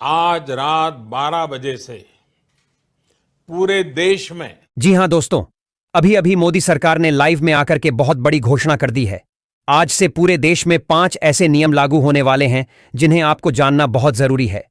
आज रात 12 बजे से पूरे देश में। जी हां दोस्तों, अभी अभी मोदी सरकार ने लाइव में आकर के बहुत बड़ी घोषणा कर दी है। आज से पूरे देश में 5 ऐसे नियम लागू होने वाले हैं जिन्हें आपको जानना बहुत जरूरी है।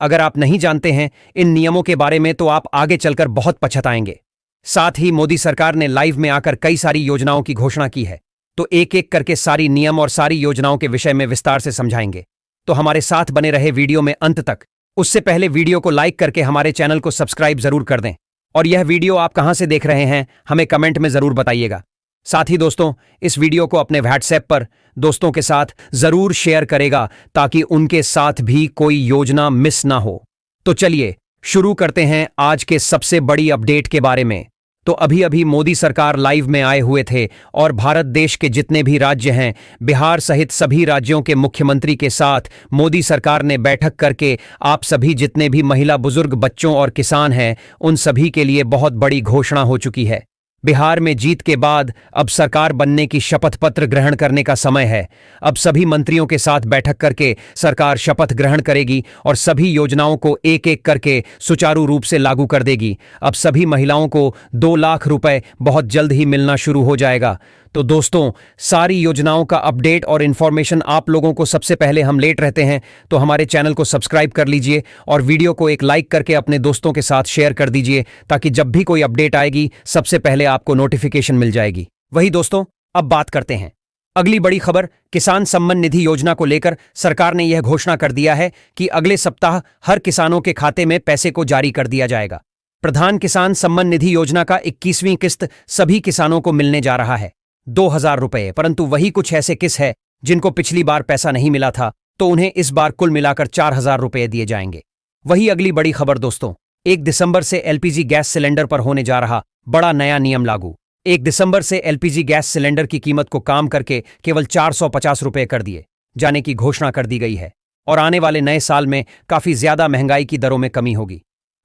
अगर आप नहीं जानते हैं इन नियमों के बारे में तो आप आगे चलकर बहुत पछताएंगे। साथ ही मोदी सरकार ने लाइव में आकर कई सारी योजनाओं की घोषणा की है, तो एक एक करके सारी नियम और सारी योजनाओं के विषय में विस्तार से समझाएंगे। तो हमारे साथ बने रहे वीडियो में अंत तक। उससे पहले वीडियो को लाइक करके हमारे चैनल को सब्सक्राइब जरूर कर दें, और यह वीडियो आप कहां से देख रहे हैं हमें कमेंट में जरूर बताइएगा। साथ ही दोस्तों, इस वीडियो को अपने व्हाट्सएप पर दोस्तों के साथ जरूर शेयर करेगा ताकि उनके साथ भी कोई योजना मिस ना हो। तो चलिए शुरू करते हैं आज के सबसे बड़ी अपडेट के बारे में। तो अभी अभी मोदी सरकार लाइव में आए हुए थे और भारत देश के जितने भी राज्य हैं, बिहार सहित सभी राज्यों के मुख्यमंत्री के साथ मोदी सरकार ने बैठक करके आप सभी जितने भी महिला, बुजुर्ग, बच्चों और किसान हैं उन सभी के लिए बहुत बड़ी घोषणा हो चुकी है। बिहार में जीत के बाद अब सरकार बनने की शपथ पत्र ग्रहण करने का समय है। अब सभी मंत्रियों के साथ बैठक करके सरकार शपथ ग्रहण करेगी और सभी योजनाओं को एक एक करके सुचारू रूप से लागू कर देगी। अब सभी महिलाओं को 2 लाख रुपए बहुत जल्द ही मिलना शुरू हो जाएगा। तो दोस्तों, सारी योजनाओं का अपडेट और इन्फॉर्मेशन आप लोगों को सबसे पहले हम लेट रहते हैं, तो हमारे चैनल को सब्सक्राइब कर लीजिए और वीडियो को एक लाइक करके अपने दोस्तों के साथ शेयर कर दीजिए ताकि जब भी कोई अपडेट आएगी सबसे पहले आपको नोटिफिकेशन मिल जाएगी। वही दोस्तों, अब बात करते हैं अगली बड़ी खबर। किसान सम्मान निधि योजना को लेकर सरकार ने यह घोषणा कर दिया है कि अगले सप्ताह हर किसानों के खाते में पैसे को जारी कर दिया जाएगा। प्रधान किसान सम्मान निधि योजना का 21वीं किस्त सभी किसानों को मिलने जा रहा है, 2000 रुपए। परंतु वही कुछ ऐसे किस है जिनको पिछली बार पैसा नहीं मिला था, तो उन्हें इस बार कुल मिलाकर 4000 रुपए दिए जाएंगे। वही अगली बड़ी खबर दोस्तों, 1 दिसंबर से एलपीजी गैस सिलेंडर पर होने जा रहा बड़ा नया नियम लागू। 1 दिसंबर से एलपीजी गैस सिलेंडर की कीमत को कम करके केवल 450 रुपए कर दिए जाने की घोषणा कर दी गई है और आने वाले नए साल में काफी ज्यादा महंगाई की दरों में कमी होगी।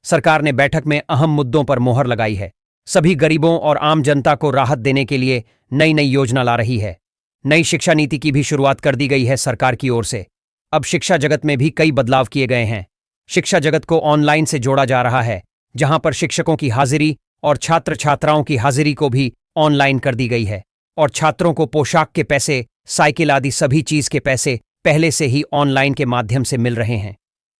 सरकार ने बैठक में अहम मुद्दों पर मोहर लगाई है। सभी गरीबों और आम जनता को राहत देने के लिए नई नई योजना ला रही है। नई शिक्षा नीति की भी शुरुआत कर दी गई है सरकार की ओर से। अब शिक्षा जगत में भी कई बदलाव किए गए हैं। शिक्षा जगत को ऑनलाइन से जोड़ा जा रहा है, जहां पर शिक्षकों की हाजिरी और छात्र छात्राओं की हाजिरी को भी ऑनलाइन कर दी गई है और छात्रों को पोशाक के पैसे, साइकिल आदि सभी चीज के पैसे पहले से ही ऑनलाइन के माध्यम से मिल रहे हैं।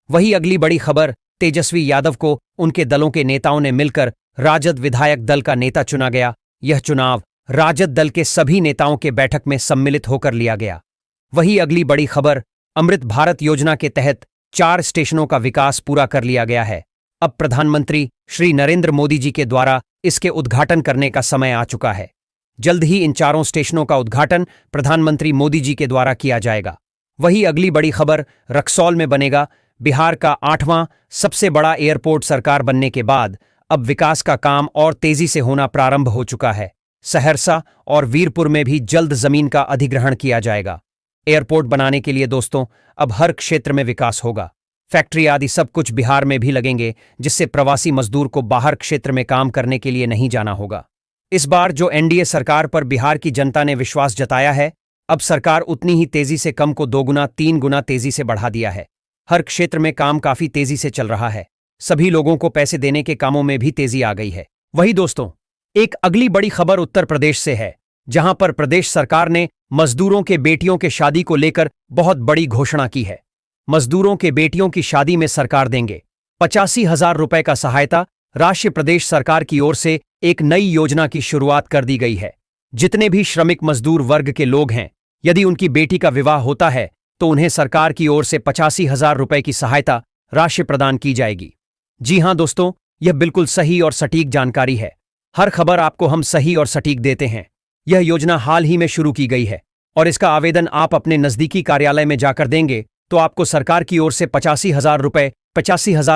वही अगली बड़ी खबर, तेजस्वी यादव को उनके दलों के नेताओं ने मिलकर राजद विधायक दल का नेता चुना गया। यह चुनाव राजद दल के सभी नेताओं के बैठक में सम्मिलित होकर लिया गया। वही अगली बड़ी खबर, अमृत भारत योजना के तहत 4 स्टेशनों का विकास पूरा कर लिया गया है। अब प्रधानमंत्री श्री नरेंद्र मोदी जी के द्वारा इसके उद्घाटन करने का समय आ चुका है। जल्द ही इन 4 स्टेशनों का उद्घाटन प्रधानमंत्री मोदी जी के द्वारा किया जाएगा। वही अगली बड़ी खबर, रक्सौल में बनेगा बिहार का 8वां सबसे बड़ा एयरपोर्ट। सरकार बनने के बाद अब विकास का काम और तेजी से होना प्रारंभ हो चुका है। सहरसा और वीरपुर में भी जल्द जमीन का अधिग्रहण किया जाएगा। एयरपोर्ट बनाने के लिए दोस्तों अब हर क्षेत्र में विकास होगा। फैक्ट्री आदि सब कुछ बिहार में भी लगेंगे, जिससे प्रवासी मजदूर को बाहर क्षेत्र में काम करने के लिए नहीं जाना होगा। इस बार जो एनडीए सरकार पर बिहार की जनता ने विश्वास जताया है, अब सरकार उतनी ही तेजी से कम को 2 गुना 3 गुना तेजी से बढ़ा दिया है। हर क्षेत्र में काम काफी तेजी से चल रहा है। सभी लोगों को पैसे देने के कामों में भी तेजी आ गई है। वही दोस्तों, एक अगली बड़ी खबर उत्तर प्रदेश से है, जहां पर प्रदेश सरकार ने मजदूरों के बेटियों के शादी को लेकर बहुत बड़ी घोषणा की है। मजदूरों के बेटियों की शादी में सरकार देंगे 85,000 रुपए का सहायता राशि। प्रदेश सरकार की ओर से एक नई योजना की शुरुआत कर दी गई है। जितने भी श्रमिक मजदूर वर्ग के लोग हैं, यदि उनकी बेटी का विवाह होता है तो उन्हें सरकार की ओर से 85,000 रुपए की सहायता राशि प्रदान की जाएगी। जी हां दोस्तों, यह बिल्कुल सही और सटीक जानकारी है। हर खबर आपको हम सही और सटीक देते हैं। यह योजना हाल ही में शुरू की गई है और इसका आवेदन आप अपने नजदीकी कार्यालय में जाकर देंगे तो आपको सरकार की ओर से 85,000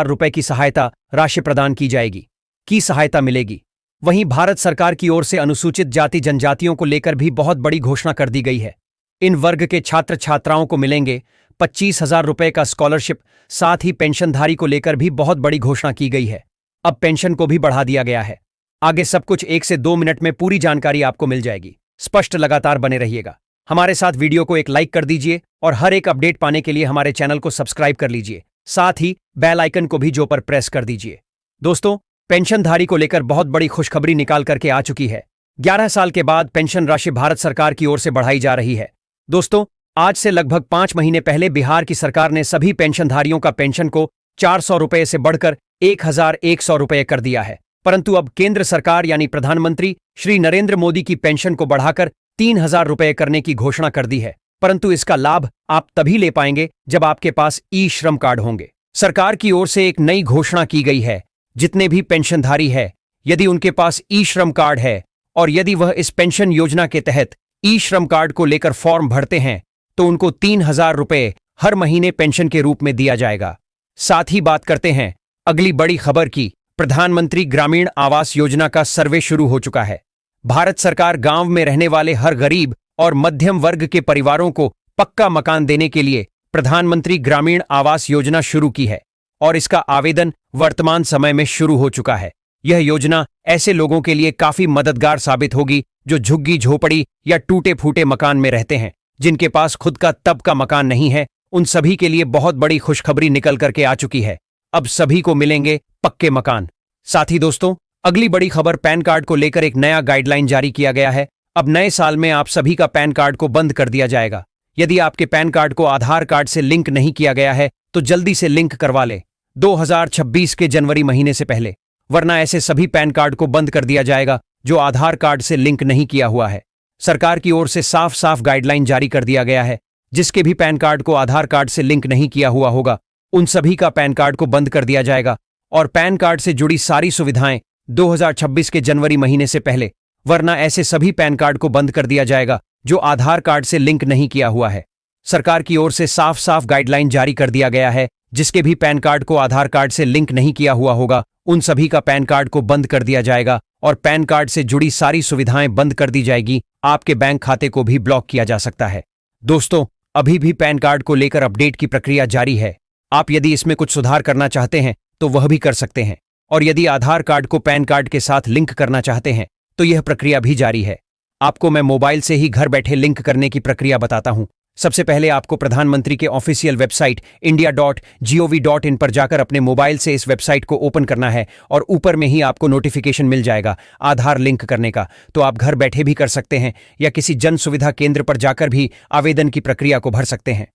रुपए की सहायता राशि प्रदान की जाएगी, की सहायता मिलेगी। वहीं भारत सरकार की ओर से अनुसूचित जाति जनजातियों को लेकर भी बहुत बड़ी घोषणा कर दी गई है। इन वर्ग के छात्र छात्राओं को मिलेंगे 25,000 रुपए का स्कॉलरशिप। साथ ही पेंशनधारी को लेकर भी बहुत बड़ी घोषणा की गई है। अब पेंशन को भी बढ़ा दिया गया है। आगे सब कुछ 1 से 2 मिनट में पूरी जानकारी आपको मिल जाएगी। स्पष्ट लगातार बने रहिएगा। हमारे साथ वीडियो को एक लाइक कर दीजिए और हर एक अपडेट पाने के लिए हमारे चैनल को सब्सक्राइब कर लीजिए। साथ ही बेल आइकन को भी जो पर प्रेस कर दीजिए। दोस्तों, पेंशनधारी को लेकर बहुत बड़ी खुशखबरी निकाल करके आ चुकी है। 11 साल के बाद पेंशन राशि भारत सरकार की ओर से बढ़ाई जा रही है। दोस्तों, आज से लगभग 5 महीने पहले बिहार की सरकार ने सभी पेंशनधारियों का पेंशन को 400 रुपए से बढ़कर 1100 रुपए कर दिया है। परंतु अब केंद्र सरकार यानी प्रधानमंत्री श्री नरेंद्र मोदी की पेंशन को बढ़ाकर 3000 रुपए करने की घोषणा कर दी है। परंतु इसका लाभ आप तभी ले पाएंगे जब आपके पास ई श्रम कार्ड होंगे। सरकार की ओर से एक नई घोषणा की गई है। जितने भी पेंशनधारी है, यदि उनके पास ई श्रम कार्ड है और यदि वह इस पेंशन योजना के तहत ई श्रम कार्ड को लेकर फॉर्म भरते हैं तो उनको 3000 रुपए हर महीने पेंशन के रूप में दिया जाएगा। साथ ही बात करते हैं अगली बड़ी खबर की। प्रधानमंत्री ग्रामीण आवास योजना का सर्वे शुरू हो चुका है। भारत सरकार गांव में रहने वाले हर गरीब और मध्यम वर्ग के परिवारों को पक्का मकान देने के लिए प्रधानमंत्री ग्रामीण आवास योजना शुरू की है और इसका आवेदन वर्तमान समय में शुरू हो चुका है। यह योजना ऐसे लोगों के लिए काफी मददगार साबित होगी जो झुग्गी झोपड़ी या टूटे फूटे मकान में रहते हैं, जिनके पास खुद का तब का मकान नहीं है। उन सभी के लिए बहुत बड़ी खुशखबरी निकल करके आ चुकी है। अब सभी को मिलेंगे पक्के मकान। साथ ही दोस्तों, अगली बड़ी खबर, पैन कार्ड को लेकर एक नया गाइडलाइन जारी किया गया है। अब नए साल में आप सभी का पैन कार्ड को बंद कर दिया जाएगा। यदि आपके पैन कार्ड को आधार कार्ड से लिंक नहीं किया गया है तो जल्दी से लिंक करवा ले 2026 के जनवरी महीने से पहले, वरना ऐसे सभी पैन कार्ड को बंद कर दिया जाएगा जो आधार कार्ड से लिंक नहीं किया हुआ है। सरकार की ओर से साफ साफ गाइडलाइन जारी कर दिया गया है। जिसके भी पैन कार्ड को आधार कार्ड से लिंक नहीं किया हुआ होगा उन सभी का पैन कार्ड को बंद कर दिया जाएगा और पैन कार्ड से जुड़ी सारी सुविधाएं 2026 के जनवरी महीने से पहले, वरना ऐसे सभी पैन कार्ड को बंद कर दिया जाएगा जो आधार कार्ड से लिंक नहीं किया हुआ है। सरकार की ओर से साफ साफ गाइडलाइन जारी कर दिया गया है। जिसके भी पैन कार्ड को आधार कार्ड से लिंक नहीं किया हुआ होगा उन सभी का पैन कार्ड को बंद कर दिया जाएगा और पैन कार्ड से जुड़ी सारी सुविधाएं बंद कर दी जाएगी। आपके बैंक खाते को भी ब्लॉक किया जा सकता है। दोस्तों, अभी भी पैन कार्ड को लेकर अपडेट की प्रक्रिया जारी है। आप यदि इसमें कुछ सुधार करना चाहते हैं तो वह भी कर सकते हैं और यदि आधार कार्ड को पैन कार्ड के साथ लिंक करना चाहते हैं तो यह प्रक्रिया भी जारी है। आपको मैं मोबाइल से ही घर बैठे लिंक करने की प्रक्रिया बताता हूं। सबसे पहले आपको प्रधानमंत्री के ऑफिशियल वेबसाइट india.gov.in पर जाकर अपने मोबाइल से इस वेबसाइट को ओपन करना है और ऊपर में ही आपको नोटिफिकेशन मिल जाएगा आधार लिंक करने का। तो आप घर बैठे भी कर सकते हैं या किसी जन सुविधा केंद्र पर जाकर भी आवेदन की प्रक्रिया को भर सकते हैं।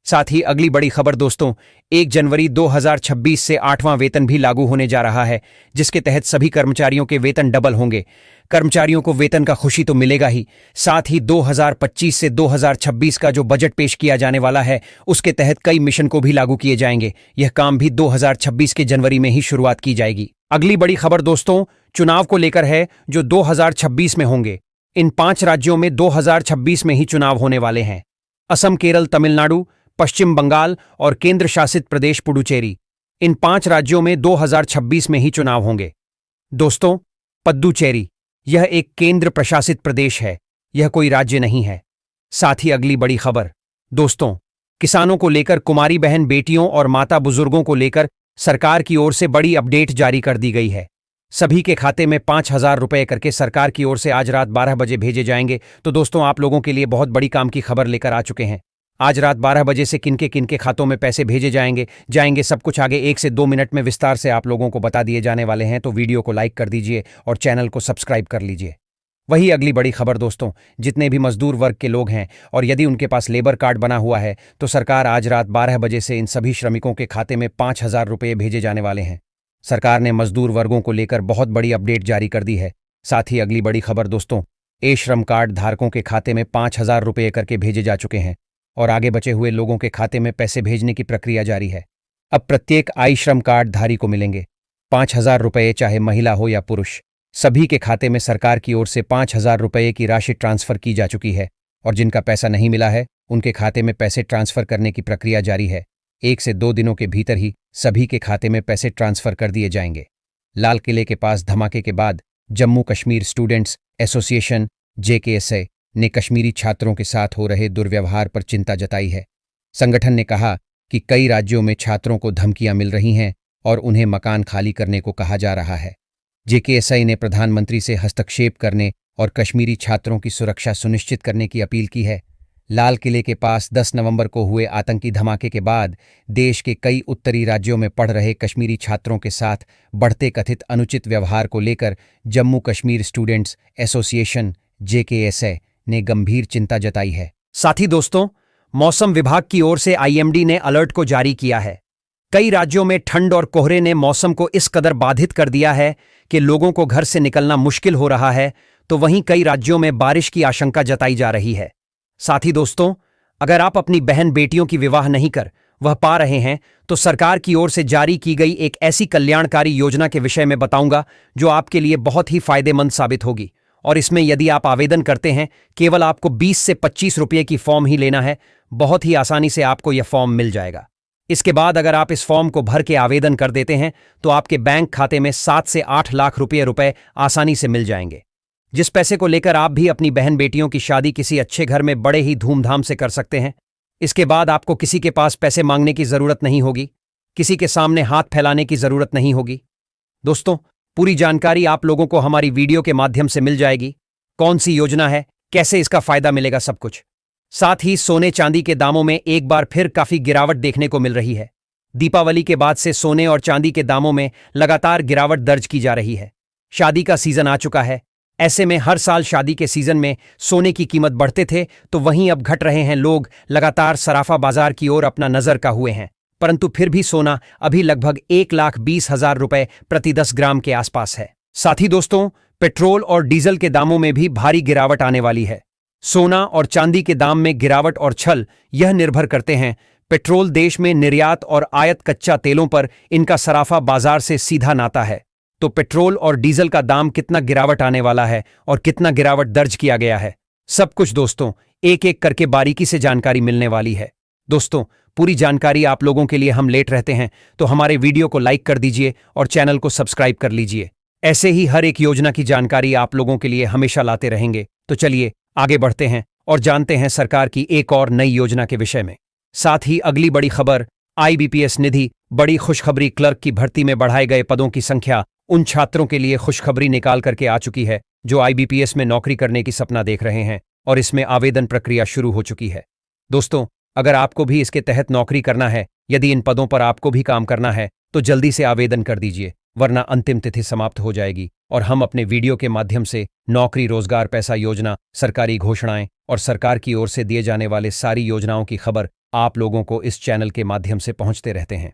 साथ ही अगली बड़ी खबर दोस्तों, 1 जनवरी 2026 से 8वां वेतन भी लागू होने जा रहा है, जिसके तहत सभी कर्मचारियों के वेतन डबल होंगे। कर्मचारियों को वेतन का खुशी तो मिलेगा ही, साथ ही 2025 से 2026 का जो बजट पेश किया जाने वाला है उसके तहत कई मिशन को भी लागू किए जाएंगे। यह काम भी 2026 के जनवरी में ही शुरुआत की जाएगी। अगली बड़ी खबर दोस्तों, चुनाव को लेकर है जो 2026 में होंगे। इन 5 राज्यों में 2026 में ही चुनाव होने वाले हैं। असम, केरल, तमिलनाडु, पश्चिम बंगाल और केंद्र शासित प्रदेश पुडुचेरी। इन 5 राज्यों में 2026 में ही चुनाव होंगे। दोस्तों, पुडुचेरी यह एक केंद्र प्रशासित प्रदेश है, यह कोई राज्य नहीं है। साथ ही अगली बड़ी खबर दोस्तों, किसानों को लेकर, कुमारी बहन बेटियों और माता बुजुर्गों को लेकर सरकार की ओर से बड़ी अपडेट जारी कर दी गई है। सभी के खाते में 5000 रुपए करके सरकार की ओर से आज रात 12 बजे भेजे जाएंगे। तो दोस्तों, आप लोगों के लिए बहुत बड़ी काम की खबर लेकर आ चुके हैं। आज रात 12 बजे से किनके खातों में पैसे भेजे जाएंगे सब कुछ आगे 1 से 2 मिनट में विस्तार से आप लोगों को बता दिए जाने वाले हैं। तो वीडियो को लाइक कर दीजिए और चैनल को सब्सक्राइब कर लीजिए। वही अगली बड़ी खबर दोस्तों, जितने भी मजदूर वर्ग के लोग हैं और यदि उनके पास लेबर कार्ड बना हुआ है तो सरकार आज रात 12 बजे से इन सभी श्रमिकों के खाते में 5000 रुपये भेजे जाने वाले हैं। सरकार ने मजदूर वर्गों को लेकर बहुत बड़ी अपडेट जारी कर दी है। साथ ही अगली बड़ी खबर दोस्तों, ए श्रम कार्ड धारकों के खाते में 5000 रुपये करके भेजे जा चुके हैं और आगे बचे हुए लोगों के खाते में पैसे भेजने की प्रक्रिया जारी है। अब प्रत्येक आई श्रम कार्ड धारी को मिलेंगे 5000 रुपये, चाहे महिला हो या पुरुष। सभी के खाते में सरकार की ओर से 5000 रुपये की राशि ट्रांसफर की जा चुकी है और जिनका पैसा नहीं मिला है उनके खाते में पैसे ट्रांसफर करने की प्रक्रिया जारी है। 1 से 2 दिनों के भीतर ही सभी के खाते में पैसे ट्रांसफर कर दिए जाएंगे। लाल किले के पास धमाके के बाद Jammu Kashmir students association JKSA ने कश्मीरी छात्रों के साथ हो रहे दुर्व्यवहार पर चिंता जताई है। संगठन ने कहा कि कई राज्यों में छात्रों को धमकियां मिल रही हैं और उन्हें मकान खाली करने को कहा जा रहा है। JKSA ने प्रधानमंत्री से हस्तक्षेप करने और कश्मीरी छात्रों की सुरक्षा सुनिश्चित करने की अपील की है। लाल किले के पास 10 नवंबर को हुए आतंकी धमाके के बाद देश के कई उत्तरी राज्यों में पढ़ रहे कश्मीरी छात्रों के साथ बढ़ते कथित अनुचित व्यवहार को लेकर जम्मू कश्मीर स्टूडेंट्स एसोसिएशन जेकेएसए ने गंभीर चिंता जताई है। साथ ही दोस्तों, मौसम विभाग की ओर से आईएमडी ने अलर्ट को जारी किया है। कई राज्यों में ठंड और कोहरे ने मौसम को इस कदर बाधित कर दिया है कि लोगों को घर से निकलना मुश्किल हो रहा है, तो वहीं कई राज्यों में बारिश की आशंका जताई जा रही है। साथ ही दोस्तों, अगर आप अपनी बहन बेटियों की विवाह नहीं कर वह पा रहे हैं तो सरकार की ओर से जारी की गई एक ऐसी कल्याणकारी योजना के विषय में बताऊंगा जो आपके लिए बहुत ही फायदेमंद साबित होगी। और इसमें यदि आप आवेदन करते हैं, केवल आपको 20 से 25 रुपये की फॉर्म ही लेना है। बहुत ही आसानी से आपको यह फॉर्म मिल जाएगा। इसके बाद अगर आप इस फॉर्म को भर के आवेदन कर देते हैं तो आपके बैंक खाते में 7 से 8 लाख रुपए आसानी से मिल जाएंगे, जिस पैसे को लेकर आप भी अपनी बहन बेटियों की शादी किसी अच्छे घर में बड़े ही धूमधाम से कर सकते हैं। इसके बाद आपको किसी के पास पैसे मांगने की जरूरत नहीं होगी, किसी के सामने हाथ फैलाने की जरूरत नहीं होगी। दोस्तों, पूरी जानकारी आप लोगों को हमारी वीडियो के माध्यम से मिल जाएगी। कौन सी योजना है, कैसे इसका फायदा मिलेगा, सब कुछ। साथ ही सोने चांदी के दामों में एक बार फिर काफी गिरावट देखने को मिल रही है। दीपावली के बाद से सोने और चांदी के दामों में लगातार गिरावट दर्ज की जा रही है। शादी का सीजन आ चुका है। ऐसे में हर साल शादी के सीजन में सोने की कीमत बढ़ते थे, तो वहीं अब घट रहे हैं। लोग लगातार सराफा बाजार की ओर अपना नजर का हुए हैं, परंतु फिर भी सोना अभी लगभग 1,20,000 रुपए प्रति 10 ग्राम के आसपास है। साथ ही दोस्तों, पेट्रोल और डीजल के दामों में भी भारी गिरावट आने वाली है। सोना और चांदी के दाम में गिरावट और छल यह निर्भर करते हैं पेट्रोल देश में निर्यात और आयात कच्चा तेलों पर इनका सराफा बाजार से सीधा नाता है। तो पेट्रोल और डीजल का दाम कितना गिरावट आने वाला है और कितना गिरावट दर्ज किया गया है, सब कुछ दोस्तों एक एक करके बारीकी से जानकारी मिलने वाली है। दोस्तों, पूरी जानकारी आप लोगों के लिए हम लेट रहते हैं, तो हमारे वीडियो को लाइक कर दीजिए और चैनल को सब्सक्राइब कर लीजिए। ऐसे ही हर एक योजना की जानकारी आप लोगों के लिए हमेशा लाते रहेंगे। तो चलिए आगे बढ़ते हैं और जानते हैं सरकार की एक और नई योजना के विषय में। साथ ही अगली बड़ी खबर, आईबीपीएस निधि बड़ी खुशखबरी, क्लर्क की भर्ती में बढ़ाए गए पदों की संख्या उन छात्रों के लिए खुशखबरी निकाल करके आ चुकी है जो आईबीपीएस में नौकरी करने की सपना देख रहे हैं, और इसमें आवेदन प्रक्रिया शुरू हो चुकी है। दोस्तों, अगर आपको भी इसके तहत नौकरी करना है, यदि इन पदों पर आपको भी काम करना है, तो जल्दी से आवेदन कर दीजिए, वरना अंतिम तिथि समाप्त हो जाएगी। और हम अपने वीडियो के माध्यम से नौकरी, रोजगार, पैसा योजना, सरकारी घोषणाएं और सरकार की ओर से दिए जाने वाले सारी योजनाओं की खबर आप लोगों को इस चैनल के माध्यम से पहुंचते रहते हैं।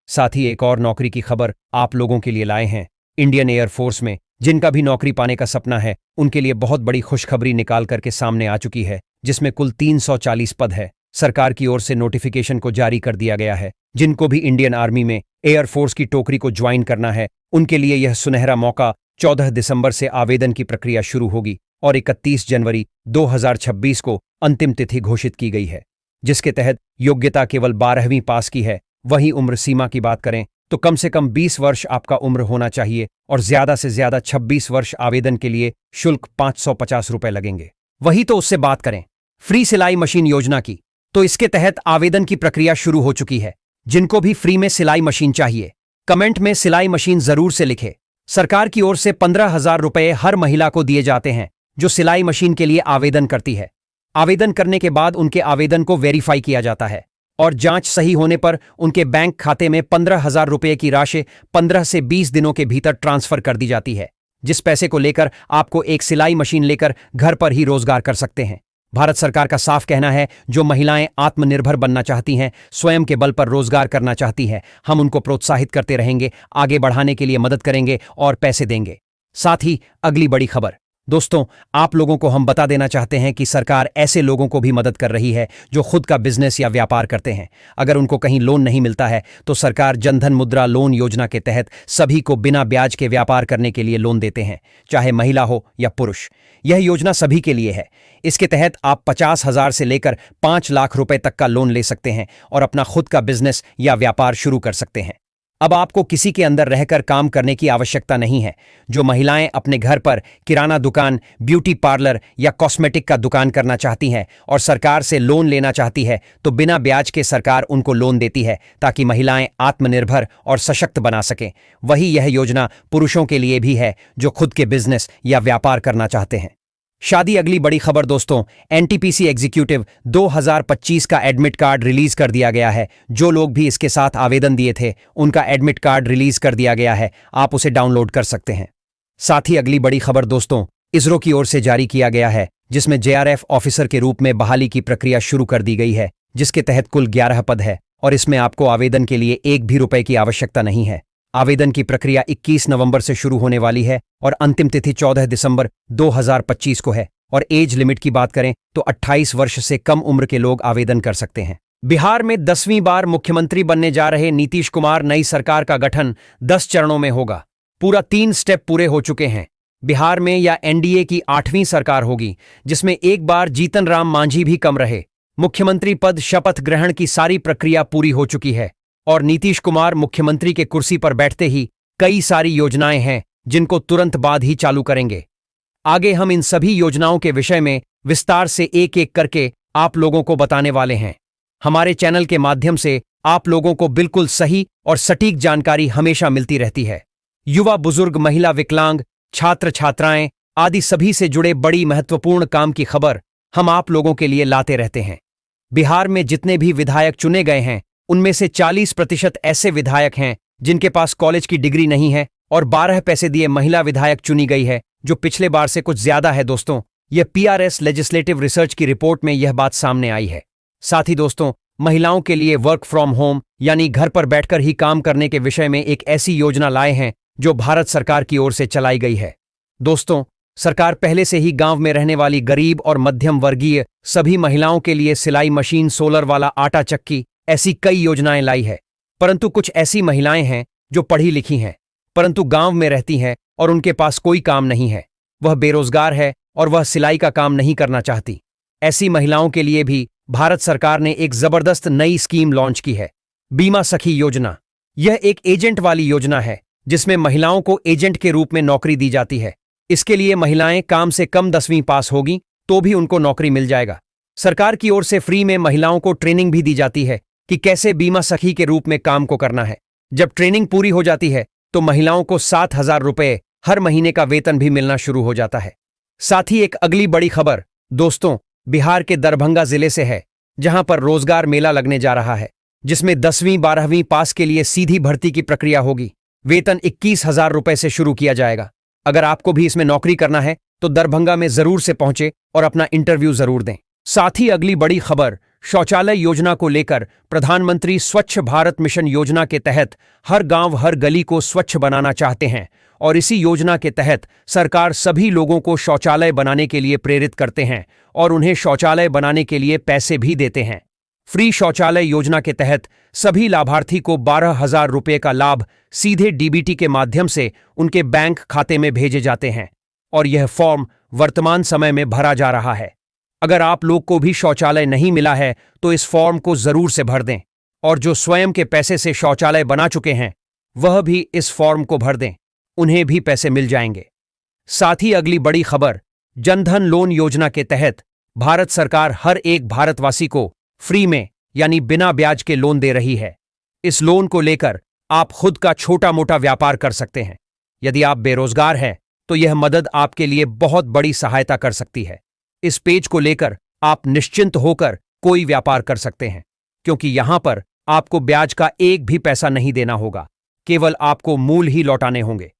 साथ ही एक और नौकरी की खबर आप लोगों के लिए लाए हैं। इंडियन एयरफोर्स में जिनका भी नौकरी पाने का सपना है, उनके लिए बहुत बड़ी खुशखबरी निकाल करके सामने आ चुकी है, जिसमें कुल 340 पद है। सरकार की ओर से नोटिफिकेशन को जारी कर दिया गया है। जिनको भी इंडियन आर्मी में एयरफोर्स की टोकरी को ज्वाइन करना है, उनके लिए यह सुनहरा मौका। 14 दिसंबर से आवेदन की प्रक्रिया शुरू होगी और 31 जनवरी 2026 को अंतिम तिथि घोषित की गई है, जिसके तहत योग्यता केवल 12वीं पास की है। वहीं उम्र सीमा की बात करें तो कम से कम 20 वर्ष आपका उम्र होना चाहिए और ज्यादा से ज्यादा 26 वर्ष। आवेदन के लिए शुल्क 550 रुपए लगेंगे। वही तो उससे बात करें फ्री सिलाई मशीन योजना की, तो इसके तहत आवेदन की प्रक्रिया शुरू हो चुकी है। जिनको भी फ्री में सिलाई मशीन चाहिए, कमेंट में सिलाई मशीन जरूर से लिखे। सरकार की ओर से 15,000 रुपए हर महिला को दिए जाते हैं जो सिलाई मशीन के लिए आवेदन करती है। आवेदन करने के बाद उनके आवेदन को वेरीफाई किया जाता है और जांच सही होने पर उनके बैंक खाते में 15,000 रुपए की राशि 15 से 20 दिनों के भीतर ट्रांसफर कर दी जाती है, जिस पैसे को लेकर आपको एक सिलाई मशीन लेकर घर पर ही रोजगार कर सकते हैं। भारत सरकार का साफ कहना है, जो महिलाएं आत्मनिर्भर बनना चाहती हैं, स्वयं के बल पर रोजगार करना चाहती हैं, हम उनको प्रोत्साहित करते रहेंगे, आगे बढ़ाने के लिए मदद करेंगे और पैसे देंगे। साथ ही अगली बड़ी खबर दोस्तों, आप लोगों को हम बता देना चाहते हैं कि सरकार ऐसे लोगों को भी मदद कर रही है जो खुद का बिजनेस या व्यापार करते हैं। अगर उनको कहीं लोन नहीं मिलता है तो सरकार जनधन मुद्रा लोन योजना के तहत सभी को बिना ब्याज के व्यापार करने के लिए लोन देते हैं, चाहे महिला हो या पुरुष। यह योजना सभी के लिए है। इसके तहत आप 50,000 से लेकर 5 लाख रुपए तक का लोन ले सकते हैं और अपना खुद का बिजनेस या व्यापार शुरू कर सकते हैं। अब आपको किसी के अंदर रहकर काम करने की आवश्यकता नहीं है। जो महिलाएं अपने घर पर किराना दुकान, ब्यूटी पार्लर या कॉस्मेटिक का दुकान करना चाहती हैं और सरकार से लोन लेना चाहती है, तो बिना ब्याज के सरकार उनको लोन देती है ताकि महिलाएं आत्मनिर्भर और सशक्त बना सकें। वही यह योजना पुरुषों के लिए भी है जो खुद के बिजनेस या व्यापार करना चाहते हैं। शादी अगली बड़ी खबर दोस्तों, एनटीपीसी एग्जीक्यूटिव 2025 का एडमिट कार्ड रिलीज कर दिया गया है। जो लोग भी इसके साथ आवेदन दिए थे उनका एडमिट कार्ड रिलीज कर दिया गया है, आप उसे डाउनलोड कर सकते हैं। साथ ही अगली बड़ी खबर दोस्तों, इसरो की ओर से जारी किया गया है, जिसमें जेआरएफ ऑफिसर के रूप में बहाली की प्रक्रिया शुरू कर दी गई है, जिसके तहत कुल 11 पद है और इसमें आपको आवेदन के लिए एक भी रुपए की आवश्यकता नहीं है। आवेदन की प्रक्रिया 21 नवंबर से शुरू होने वाली है और अंतिम तिथि 14 दिसंबर 2025 को है। और एज लिमिट की बात करें तो 28 वर्ष से कम उम्र के लोग आवेदन कर सकते हैं। बिहार में 10वीं बार मुख्यमंत्री बनने जा रहे नीतीश कुमार नई सरकार का गठन 10 चरणों में होगा। पूरा 3 स्टेप पूरे हो चुके हैं। बिहार में या एनडीए की 8वीं सरकार होगी, जिसमें एक बार जीतन राम मांझी भी कम रहे। मुख्यमंत्री पद शपथ ग्रहण की सारी प्रक्रिया पूरी हो चुकी है और नीतीश कुमार मुख्यमंत्री के कुर्सी पर बैठते ही कई सारी योजनाएं हैं जिनको तुरंत बाद ही चालू करेंगे। आगे हम इन सभी योजनाओं के विषय में विस्तार से एक एक करके आप लोगों को बताने वाले हैं। हमारे चैनल के माध्यम से आप लोगों को बिल्कुल सही और सटीक जानकारी हमेशा मिलती रहती है। युवा, बुजुर्ग, महिला, विकलांग, छात्र छात्राएं आदि सभी से जुड़े बड़ी महत्वपूर्ण काम की खबर हम आप लोगों के लिए लाते रहते हैं। बिहार में जितने भी विधायक चुने गए हैं उनमें से 40% ऐसे विधायक हैं जिनके पास कॉलेज की डिग्री नहीं है और 12 पैसे दिए महिला विधायक चुनी गई है, जो पिछले बार से कुछ ज्यादा है दोस्तों। यह पीआरएस लेजिस्लेटिव रिसर्च की रिपोर्ट में यह बात सामने आई है। साथ ही दोस्तों, महिलाओं के लिए वर्क फ्रॉम होम यानी घर पर बैठकर ही काम करने के विषय में एक ऐसी योजना लाए हैं जो भारत सरकार की ओर से चलाई गई है। दोस्तों, सरकार पहले से ही गांव में रहने वाली गरीब और मध्यम वर्गीय सभी महिलाओं के लिए सिलाई मशीन, सोलर वाला आटा चक्की, ऐसी कई योजनाएं लाई है। परंतु कुछ ऐसी महिलाएं हैं जो पढ़ी लिखी हैं परंतु गांव में रहती हैं और उनके पास कोई काम नहीं है, वह बेरोजगार है और वह सिलाई का काम नहीं करना चाहती। ऐसी महिलाओं के लिए भी भारत सरकार ने एक जबरदस्त नई स्कीम लॉन्च की है, बीमा सखी योजना। यह एक एजेंट वाली योजना है जिसमें महिलाओं को एजेंट के रूप में नौकरी दी जाती है। इसके लिए महिलाएं काम से कम 10वीं पास होगी तो भी उनको नौकरी मिल जाएगा। सरकार की ओर से फ्री में महिलाओं को ट्रेनिंग भी दी जाती है कि कैसे बीमा सखी के रूप में काम को करना है। जब ट्रेनिंग पूरी हो जाती है तो महिलाओं को 7,000 रुपए हर महीने का वेतन भी मिलना शुरू हो जाता है। साथ ही एक अगली बड़ी खबर दोस्तों, बिहार के दरभंगा जिले से है, जहां पर रोजगार मेला लगने जा रहा है, जिसमें 10वीं 12वीं पास के लिए सीधी भर्ती की प्रक्रिया होगी। वेतन 21,000 रुपए से शुरू किया जाएगा। अगर आपको भी इसमें नौकरी करना है तो दरभंगा में जरूर से पहुंचे और अपना इंटरव्यू जरूर दें। साथ ही अगली बड़ी खबर, शौचालय योजना को लेकर प्रधानमंत्री स्वच्छ भारत मिशन योजना के तहत हर गांव हर गली को स्वच्छ बनाना चाहते हैं और इसी योजना के तहत सरकार सभी लोगों को शौचालय बनाने के लिए प्रेरित करते हैं और उन्हें शौचालय बनाने के लिए पैसे भी देते हैं। फ्री शौचालय योजना के तहत सभी लाभार्थी को 12,000 रुपये का लाभ सीधे डीबीटी के माध्यम से उनके बैंक खाते में भेजे जाते हैं और यह फॉर्म वर्तमान समय में भरा जा रहा है। अगर आप लोग को भी शौचालय नहीं मिला है तो इस फॉर्म को जरूर से भर दें और जो स्वयं के पैसे से शौचालय बना चुके हैं वह भी इस फॉर्म को भर दें, उन्हें भी पैसे मिल जाएंगे। साथ ही अगली बड़ी खबर, जनधन लोन योजना के तहत भारत सरकार हर एक भारतवासी को फ्री में यानी बिना ब्याज के लोन दे रही है। इस लोन को लेकर आप खुद का छोटा मोटा व्यापार कर सकते हैं। यदि आप बेरोजगार हैं तो यह मदद आपके लिए बहुत बड़ी सहायता कर सकती है। इस पेज को लेकर आप निश्चिंत होकर कोई व्यापार कर सकते हैं, क्योंकि यहां पर आपको ब्याज का एक भी पैसा नहीं देना होगा, केवल आपको मूल ही लौटाने होंगे।